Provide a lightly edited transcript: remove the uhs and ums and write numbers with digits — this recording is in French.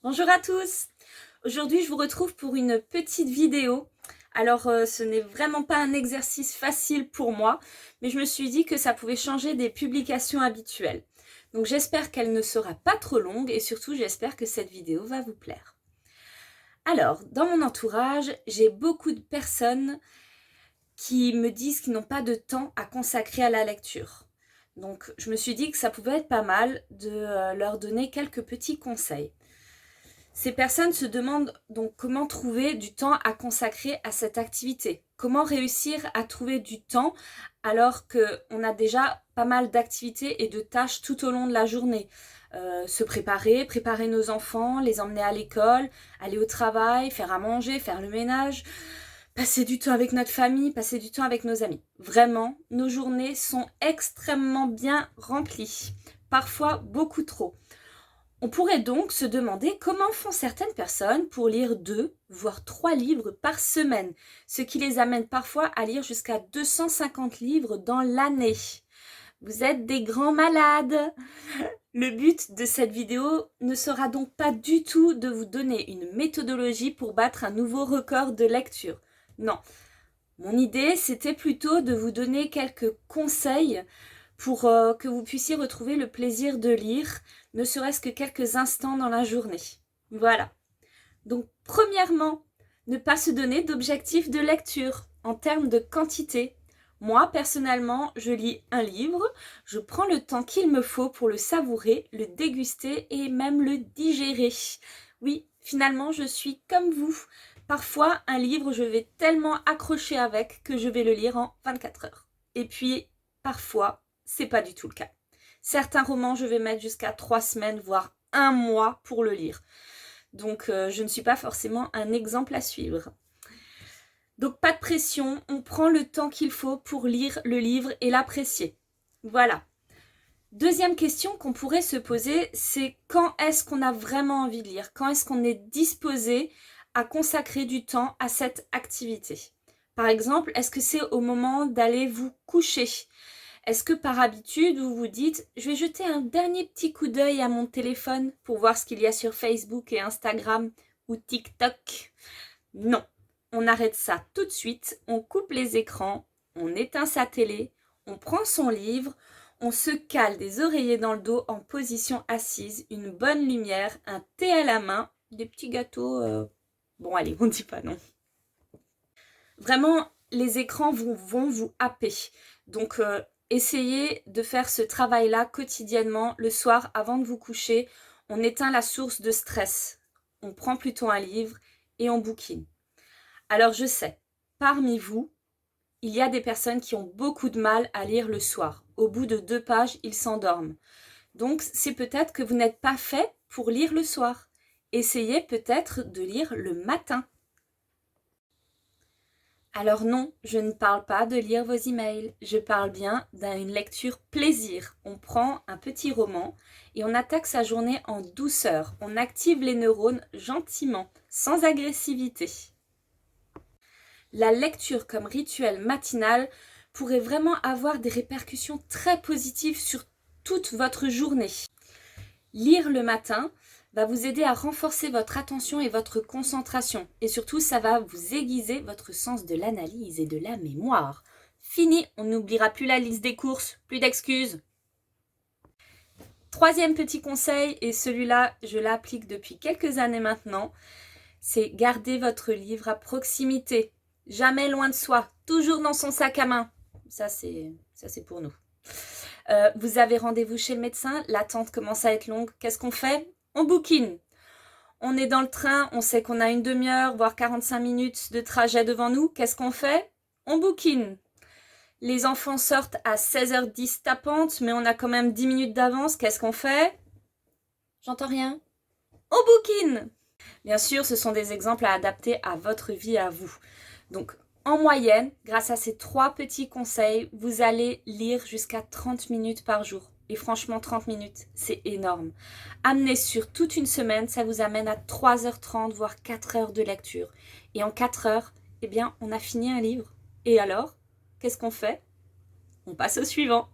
Bonjour à tous! Aujourd'hui, je vous retrouve pour une petite vidéo. Alors, ce n'est vraiment pas un exercice facile pour moi, mais je me suis dit que ça pouvait changer des publications habituelles. Donc, j'espère qu'elle ne sera pas trop longue et surtout, j'espère que cette vidéo va vous plaire. Alors, dans mon entourage, j'ai beaucoup de personnes qui me disent qu'ils n'ont pas de temps à consacrer à la lecture. Donc, je me suis dit que ça pouvait être pas mal de leur donner quelques petits conseils. Ces personnes se demandent donc comment trouver du temps à consacrer à cette activité. Comment réussir à trouver du temps alors qu'on a déjà pas mal d'activités et de tâches tout au long de la journée. Se préparer, préparer nos enfants, les emmener à l'école, aller au travail, faire à manger, faire le ménage, passer du temps avec notre famille, passer du temps avec nos amis. Vraiment, nos journées sont extrêmement bien remplies, parfois beaucoup trop. On pourrait donc se demander comment font certaines personnes pour lire 2, voire 3 livres par semaine, ce qui les amène parfois à lire jusqu'à 250 livres dans l'année. Vous êtes des grands malades! Le but de cette vidéo ne sera donc pas du tout de vous donner une méthodologie pour battre un nouveau record de lecture. Non, mon idée c'était plutôt de vous donner quelques conseils pour que vous puissiez retrouver le plaisir de lire, ne serait-ce que quelques instants dans la journée. Voilà. Donc, premièrement, ne pas se donner d'objectif de lecture en termes de quantité. Moi, personnellement, je lis un livre, je prends le temps qu'il me faut pour le savourer, le déguster et même le digérer. Oui, finalement, je suis comme vous. Parfois, un livre, je vais tellement accrocher avec que je vais le lire en 24 heures. Et puis, parfois, c'est pas du tout le cas. Certains romans, je vais mettre jusqu'à 3 semaines, voire 1 mois pour le lire. Donc, je ne suis pas forcément un exemple à suivre. Donc, pas de pression, on prend le temps qu'il faut pour lire le livre et l'apprécier. Voilà. Deuxième question qu'on pourrait se poser, c'est quand est-ce qu'on a vraiment envie de lire? Quand est-ce qu'on est disposé à consacrer du temps à cette activité? Par exemple, est-ce que c'est au moment d'aller vous coucher? Est-ce que par habitude, vous vous dites « Je vais jeter un dernier petit coup d'œil à mon téléphone pour voir ce qu'il y a sur Facebook et Instagram ou TikTok ?» Non, on arrête ça tout de suite, on coupe les écrans, on éteint sa télé, on prend son livre, on se cale des oreillers dans le dos en position assise, une bonne lumière, un thé à la main, des petits gâteaux... Bon allez, on ne dit pas non. Vraiment, les écrans vont vous happer. Donc, essayez de faire ce travail-là quotidiennement, le soir, avant de vous coucher. On éteint la source de stress. On prend plutôt un livre et on bouquine. Alors, je sais, parmi vous, il y a des personnes qui ont beaucoup de mal à lire le soir. Au bout de 2 pages, ils s'endorment. Donc, c'est peut-être que vous n'êtes pas fait pour lire le soir. Essayez peut-être de lire le matin. Alors non, je ne parle pas de lire vos emails, je parle bien d'une lecture plaisir. On prend un petit roman et on attaque sa journée en douceur. On active les neurones gentiment, sans agressivité. La lecture comme rituel matinal pourrait vraiment avoir des répercussions très positives sur toute votre journée. Lire le matin va vous aider à renforcer votre attention et votre concentration. Et surtout, ça va vous aiguiser votre sens de l'analyse et de la mémoire. Fini, on n'oubliera plus la liste des courses, plus d'excuses. Troisième petit conseil, et celui-là, je l'applique depuis quelques années maintenant, c'est garder votre livre à proximité. Jamais loin de soi, toujours dans son sac à main. Ça, c'est pour nous. Vous avez rendez-vous chez le médecin, l'attente commence à être longue. Qu'est-ce qu'on fait? On bouquine. On est dans le train, on sait qu'on a une demi-heure, voire 45 minutes de trajet devant nous. Qu'est-ce qu'on fait? On bouquine. Les enfants sortent à 16h10 tapantes, mais on a quand même 10 minutes d'avance. Qu'est-ce qu'on fait? J'entends rien. On bouquine. Bien sûr, ce sont des exemples à adapter à votre vie, à vous. Donc, en moyenne, grâce à ces 3 petits conseils, vous allez lire jusqu'à 30 minutes par jour. Et franchement, 30 minutes, c'est énorme. Amenez sur toute une semaine, ça vous amène à 3h30, voire 4 heures de lecture. Et en 4 heures, eh bien, on a fini un livre. Et alors, qu'est-ce qu'on fait? On passe au suivant.